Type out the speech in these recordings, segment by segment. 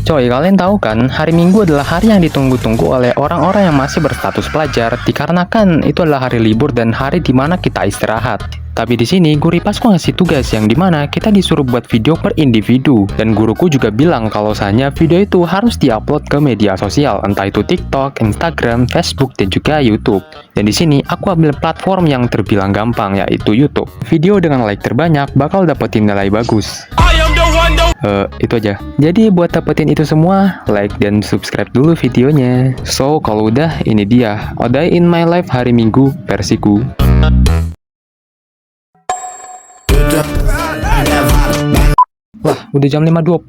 Coy, kalian tahu kan, hari Minggu adalah hari yang ditunggu-tunggu oleh orang-orang yang masih berstatus pelajar, dikarenakan itu adalah hari libur dan hari dimana kita istirahat. Tapi di sini guru IPASku ngasih tugas yang dimana kita disuruh buat video per individu, dan guruku juga bilang kalau misalnya video itu harus diupload ke media sosial, entah itu TikTok, Instagram, Facebook, dan juga YouTube. Dan di sini aku ambil platform yang terbilang gampang, yaitu YouTube. Video dengan like terbanyak bakal dapetin nilai bagus. Itu aja. Jadi buat dapetin itu semua, like dan subscribe dulu videonya. So, kalau udah, ini dia A Day in My Life hari Minggu versiku. Wah, udah jam 5.20.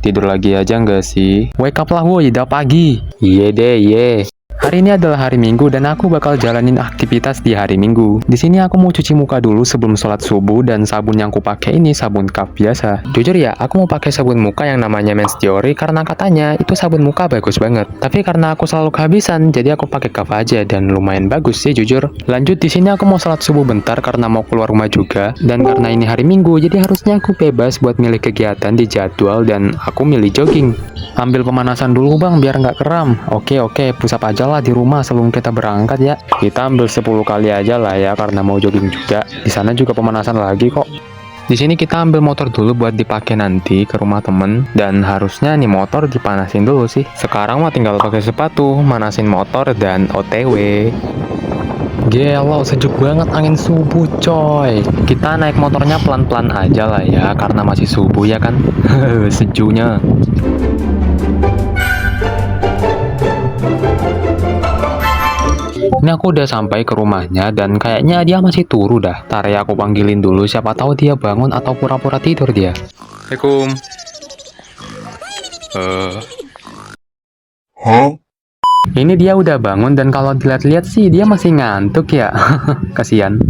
Tidur lagi aja nggak sih? Wake up lah woy, udah pagi. Iya deh, iya. Hari ini adalah hari Minggu dan aku bakal jalanin aktivitas di hari Minggu. Di sini aku mau cuci muka dulu sebelum sholat subuh, dan sabun yang aku pakai ini sabun cup biasa. Jujur ya, aku mau pakai sabun muka yang namanya Men's Theory karena katanya itu sabun muka bagus banget. Tapi karena aku selalu kehabisan, jadi aku pakai cup aja dan lumayan bagus sih jujur. Lanjut, di sini aku mau sholat subuh bentar karena mau keluar rumah juga, dan karena ini hari Minggu jadi harusnya aku bebas buat milih kegiatan di jadwal, dan aku milih jogging. Ambil pemanasan dulu bang biar nggak kram. Oke, push up aja lah di rumah sebelum kita berangkat ya. Kita ambil 10 kali aja lah ya karena mau jogging juga. Di sana juga pemanasan lagi kok. Di sini kita ambil motor dulu buat dipakai nanti ke rumah temen, dan harusnya nih motor dipanasin dulu sih. Sekarang mah tinggal pakai sepatu, manasin motor dan OTW. Gelo, sejuk banget angin subuh coy. Kita naik motornya pelan-pelan aja lah ya karena masih subuh ya kan. Sejuknya. Ini aku udah sampai ke rumahnya dan kayaknya dia masih turu dah. Ntar ya aku panggilin dulu, siapa tahu dia bangun atau pura-pura tidur dia. Assalamualaikum. Ini dia udah bangun dan kalau dilihat-lihat sih dia masih ngantuk ya. Kasian.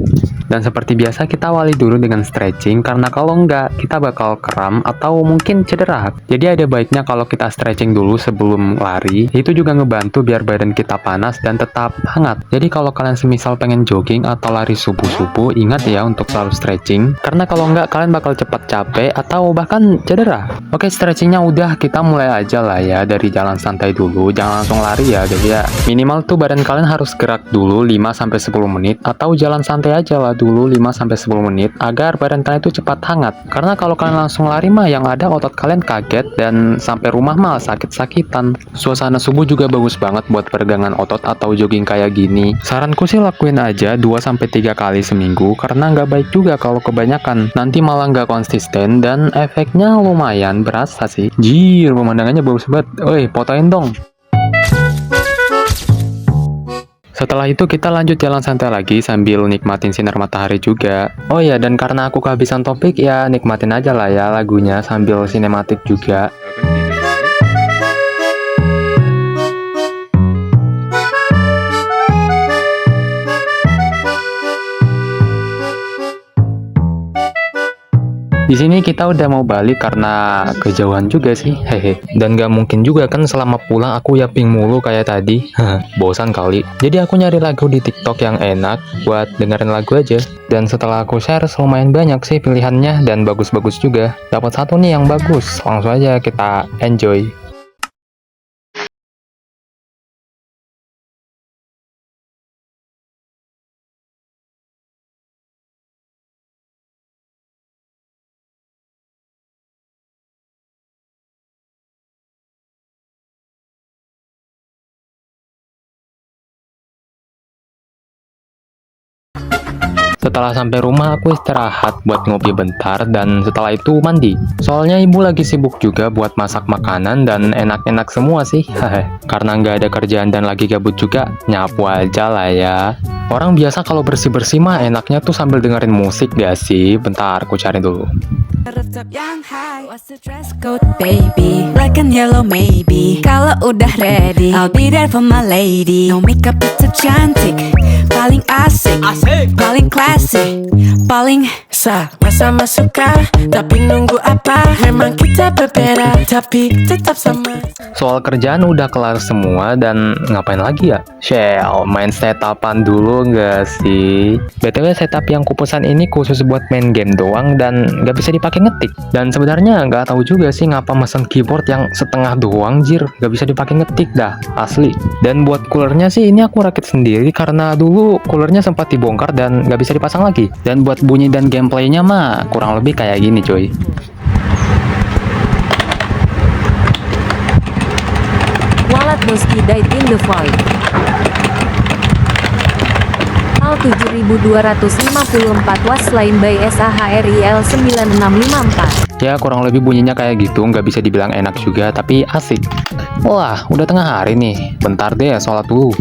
Dan seperti biasa kita awali dulu dengan stretching, karena kalau enggak kita bakal kram atau mungkin cedera. Jadi ada baiknya kalau kita stretching dulu sebelum lari. Itu juga ngebantu biar badan kita panas dan tetap hangat. Jadi kalau kalian semisal pengen jogging atau lari subuh-subuh, ingat ya untuk selalu stretching, karena kalau enggak kalian bakal cepat capek atau bahkan cedera. Oke, stretchingnya udah, kita mulai aja lah ya dari jalan santai dulu, jangan langsung lari ya guys ya. Minimal tuh badan kalian harus gerak dulu 5-10 menit, atau jalan santai aja lah dulu 5-10 menit agar badan kalian itu cepat hangat. Karena kalau kalian langsung lari mah yang ada otot kalian kaget dan sampai rumah mah sakit-sakitan. Suasana subuh juga bagus banget buat peregangan otot atau jogging kayak gini. Saranku sih lakuin aja 2-3 kali seminggu, karena nggak baik juga kalau kebanyakan. Nanti malah nggak konsisten dan efeknya lumayan berasa sih. Jir, pemandangannya bagus banget. Oi, fotoin dong. Setelah itu kita lanjut jalan santai lagi sambil nikmatin sinar matahari juga. Oh ya, dan karena aku kehabisan topik ya nikmatin aja lah ya lagunya sambil sinematik juga. Di sini kita udah mau balik karena kejauhan juga sih, hehe. Dan gak mungkin juga kan selama pulang aku yaping mulu kayak tadi. Bosan kali. Jadi aku nyari lagu di TikTok yang enak buat dengerin lagu aja. Dan setelah aku share, lumayan banyak sih pilihannya dan bagus-bagus juga. Dapat satu nih yang bagus, langsung aja kita enjoy. Setelah sampai rumah aku istirahat buat ngopi bentar dan setelah itu mandi. Soalnya ibu lagi sibuk juga buat masak makanan dan enak-enak semua sih. Karena nggak ada kerjaan dan lagi gabut juga, nyapu aja lah ya. Orang biasa kalau bersih-bersih mah enaknya tuh sambil dengerin musik gak sih? Bentar aku cari dulu. Yang high, what's the dress code baby? Black and yellow maybe. Kalau udah ready, I'll be there for my lady. No makeup tetap cantik, paling asik, paling classy, paling Sama-sama suka, tapi nunggu apa? Memang kita berbeda, tapi tetap sama. Soal kerjaan udah kelar semua dan ngapain lagi ya? Shell, main setupan dulu nggak sih? BTW setup yang kupesan ini khusus buat main game doang dan nggak bisa dipakai ngetik. Dan sebenarnya nggak tahu juga sih ngapa mesen keyboard yang setengah doang jir, nggak bisa dipakai ngetik dah, asli. Dan buat coolernya sih ini aku rakit sendiri karena dulu coolernya sempat dibongkar dan nggak bisa dipasang lagi. Dan buat bunyi dan gameplaynya mah kurang lebih kayak gini cuy. Wallet Boski died in the void. Al 7254 was slain by SAHRIL 9654. Ya kurang lebih bunyinya kayak gitu, nggak bisa dibilang enak juga, tapi asik. Wah, udah tengah hari nih, bentar deh sholat dulu.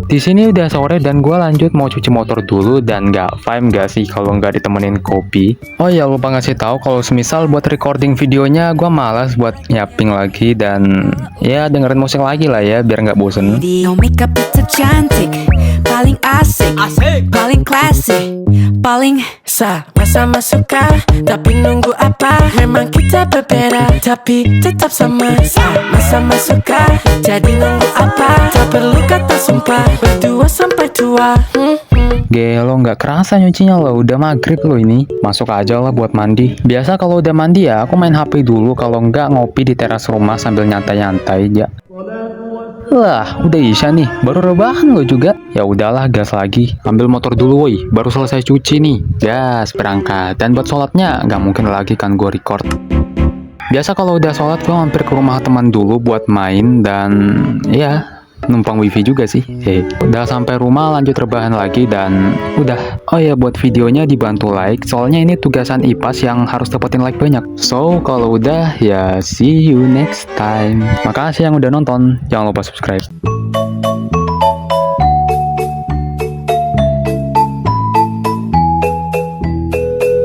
Di sini udah sore dan gue lanjut mau cuci motor dulu dan nggak vibe nggak sih kalau nggak ditemenin kopi. Oh ya lupa ngasih tahu kalau semisal buat recording videonya gue malas buat nyapping lagi dan ya dengerin musik lagi lah ya biar nggak bosen. No makeup tetap cantik, paling asik, paling classy, paling Sama-sama suka, tapi nunggu apa? Memang kita berbeda, tapi tetap sama. Sama-sama suka, jadi nunggu apa? Tak perlu kata sumpah, berdua sampai tua. Gelo nggak kerasa nyucinya loh, udah maghrib loh ini. Masuk aja lah buat mandi. Biasa kalau udah mandi ya aku main HP dulu, kalau nggak ngopi di teras rumah sambil nyantai-nyantai aja. Wah, udah isya nih, baru rebahan lo juga. Ya udahlah, gas lagi. Ambil motor dulu woi, baru selesai cuci nih. Gas, berangkat. Dan buat sholatnya, nggak mungkin lagi kan gue record. Biasa kalau udah sholat, gue mampir ke rumah teman dulu buat main dan ya numpang wifi juga sih. Udah sampai rumah lanjut rebahan lagi dan udah. Oh ya buat videonya dibantu like, soalnya ini tugasan IPAS yang harus dapetin like banyak. So kalau udah ya see you next time. Makasih yang udah nonton, jangan lupa subscribe.